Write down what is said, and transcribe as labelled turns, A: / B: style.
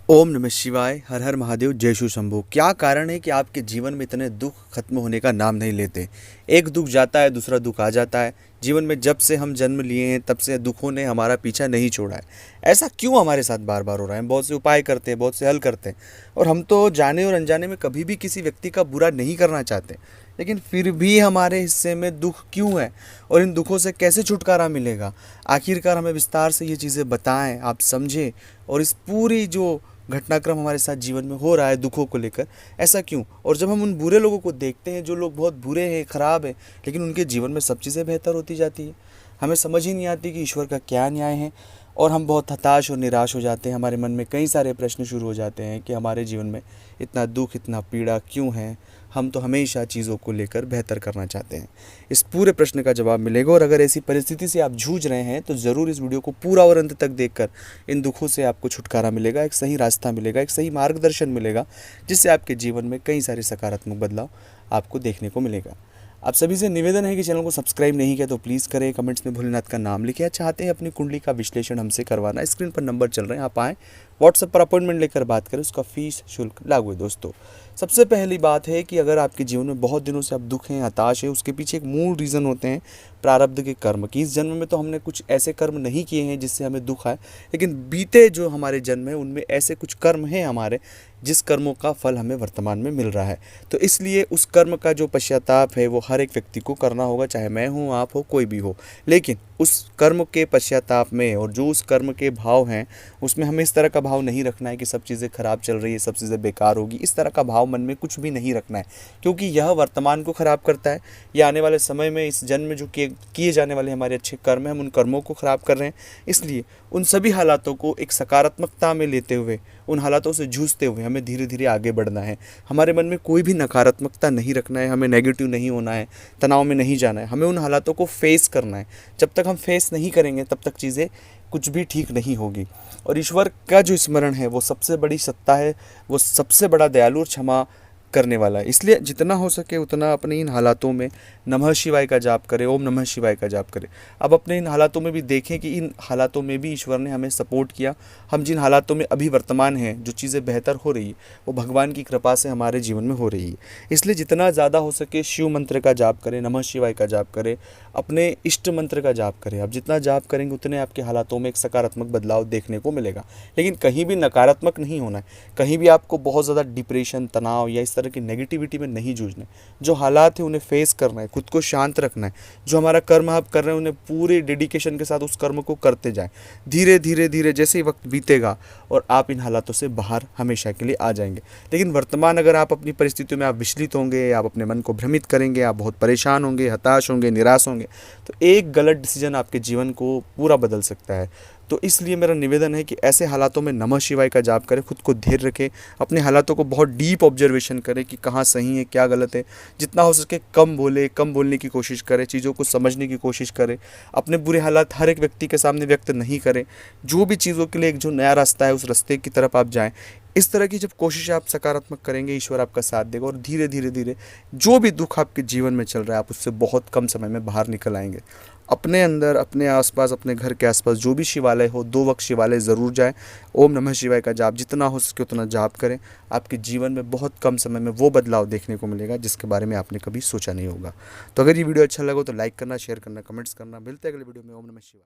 A: ओम नमः शिवाय। हर हर महादेव। जय शिव शंभू। क्या कारण है कि आपके जीवन में इतने दुख खत्म होने का नाम नहीं लेते? एक दुख जाता है, दूसरा दुख आ जाता है। जीवन में जब से हम जन्म लिए हैं तब से दुखों ने हमारा पीछा नहीं छोड़ा है। ऐसा क्यों हमारे साथ बार बार हो रहा है? हम बहुत से उपाय करते हैं, बहुत से हल करते हैं, और हम तो जाने और अनजाने में कभी भी किसी व्यक्ति का बुरा नहीं करना चाहते, लेकिन फिर भी हमारे हिस्से में दुख क्यों है और इन दुखों से कैसे छुटकारा मिलेगा? आखिरकार हमें विस्तार से ये चीज़ें बताएं, आप समझें, और इस पूरी जो घटनाक्रम हमारे साथ जीवन में हो रहा है दुखों को लेकर, ऐसा क्यों? और जब हम उन बुरे लोगों को देखते हैं, जो लोग बहुत बुरे हैं, ख़राब हैं, लेकिन उनके जीवन में सब चीज़ें बेहतर होती जाती है, हमें समझ ही नहीं आती कि ईश्वर का क्या न्याय है, और हम बहुत हताश और निराश हो जाते हैं। हमारे मन में कई सारे प्रश्न शुरू हो जाते हैं कि हमारे जीवन में इतना दुख, इतना पीड़ा क्यों है? हम तो हमेशा चीज़ों को लेकर बेहतर करना चाहते हैं। इस पूरे प्रश्न का जवाब मिलेगा, और अगर ऐसी परिस्थिति से आप जूझ रहे हैं तो ज़रूर इस वीडियो को पूरा और अंत तक देखकर इन दुखों से आपको छुटकारा मिलेगा, एक सही रास्ता मिलेगा, एक सही मार्गदर्शन मिलेगा, जिससे आपके जीवन में कई सारे सकारात्मक बदलाव आपको देखने को मिलेगा। आप सभी से निवेदन है कि चैनल को सब्सक्राइब नहीं किया तो प्लीज़ करें। कमेंट्स में भोलेनाथ का नाम लिखें। चाहते हैं अपनी कुंडली का विश्लेषण हमसे करवाना, स्क्रीन पर नंबर चल रहे हैं, आप आएँ, व्हाट्सएप पर अपॉइंटमेंट लेकर बात करें। उसका फीस शुल्क लागू है। दोस्तों, सबसे पहली बात है कि अगर आपके जीवन में बहुत दिनों से आप दुख हैं, हताश है, उसके पीछे एक मूल रीज़न होते हैं प्रारब्ध के कर्म की। इस जन्म में तो हमने कुछ ऐसे कर्म नहीं किए हैं जिससे हमें दुख आए, लेकिन बीते जो हमारे जन्म है उनमें ऐसे कुछ कर्म हैं हमारे, जिस कर्मों का फल हमें वर्तमान में मिल रहा है। तो इसलिए उस कर्म का जो पश्चाताप है वो हर एक व्यक्ति को करना होगा, चाहे मैं हूँ, आप हो, कोई भी हो। लेकिन उस कर्म के पश्चाताप में और जो उस कर्म के भाव हैं उसमें हमें इस तरह का भाव नहीं रखना है कि सब चीज़ें खराब चल रही है, सब चीज़ें बेकार होगी। इस तरह का भाव मन में कुछ भी नहीं रखना है, क्योंकि यह वर्तमान को ख़राब करता है। यह आने वाले समय में इस जन्म में जो किए जाने वाले हमारे अच्छे कर्म हैं, हम उन कर्मों को ख़राब कर रहे हैं। इसलिए उन सभी हालातों को एक सकारात्मकता में लेते हुए, उन हालातों से जूझते हुए हमें धीरे धीरे आगे बढ़ना है। हमारे मन में कोई भी नकारात्मकता नहीं रखना है, हमें नेगेटिव नहीं होना है, तनाव में नहीं जाना है। हमें उन हालातों को फेस करना है। जब तक हम फेस नहीं करेंगे तब तक चीज़ें कुछ भी ठीक नहीं होगी। और ईश्वर का जो स्मरण है वो सबसे बड़ी सत्ता है, वो सबसे बड़ा दयालु और क्षमा करने वाला है। इसलिए जितना हो सके उतना अपने इन हालातों में नमः शिवाय का जाप करें, ओम नमः शिवाय का जाप करें। अब अपने इन हालातों में भी देखें कि इन हालातों में भी ईश्वर ने हमें सपोर्ट किया। हम जिन हालातों में अभी वर्तमान हैं, जो चीज़ें बेहतर हो रही है, वो भगवान की कृपा से हमारे जीवन में हो रही है। इसलिए जितना ज़्यादा हो सके शिव मंत्र का जाप करें, नमः शिवाय का जाप करें, अपने इष्ट मंत्र का जाप करें। अब जितना जाप करेंगे उतने आपके हालातों में एक सकारात्मक बदलाव देखने को मिलेगा। लेकिन कहीं भी नकारात्मक नहीं होना है, कहीं भी आपको बहुत ज़्यादा डिप्रेशन, तनाव या इस तरह की नेगेटिविटी में नहीं जूझना है। जो हालात है उन्हें फेस करना है, खुद को शांत रखना है। जो हमारा कर्म आप कर रहे हैं उन्हें पूरे डेडिकेशन के साथ उस कर्म को करते जाएं। धीरे धीरे धीरे जैसे ही वक्त बीतेगा और आप इन हालातों से बाहर हमेशा के लिए आ जाएंगे। लेकिन वर्तमान अगर आप अपनी परिस्थितियों में आप विचलित होंगे, आप अपने मन को भ्रमित करेंगे, आप बहुत परेशान होंगे, हताश होंगे, निराश होंगे, तो एक गलत डिसीजन आपके जीवन को पूरा बदल सकता है। तो इसलिए मेरा निवेदन है कि ऐसे हालातों में नमः शिवाय का जाप करें, खुद को धैर्य रखें, अपने हालातों को बहुत डीप ऑब्जर्वेशन करें कि कहाँ सही है, क्या गलत है। जितना हो सके कम बोले, कम बोलने की कोशिश करें, चीज़ों को समझने की कोशिश करें। अपने बुरे हालात हर एक व्यक्ति के सामने व्यक्त नहीं करें। जो भी चीज़ों के लिए एक जो नया रास्ता है उस रास्ते की तरफ आप जाएँ। इस तरह की जब कोशिश आप सकारात्मक करेंगे, ईश्वर आपका साथ देगा, और धीरे धीरे धीरे जो भी दुख आपके जीवन में चल रहा है आप उससे बहुत कम समय में बाहर निकल आएंगे। अपने अंदर, अपने आसपास, अपने घर के आसपास जो भी शिवालय हो, 2 वक्त शिवालय ज़रूर जाएं। ओम नमः शिवाय का जाप जितना हो सके उतना जाप करें। आपके जीवन में बहुत कम समय में वो बदलाव देखने को मिलेगा जिसके बारे में आपने कभी सोचा नहीं होगा। तो अगर ये वीडियो अच्छा लगा तो लाइक करना, शेयर करना, कमेंट्स करना। मिलते हैं अगले वीडियो में। ओम नमः शिवाय।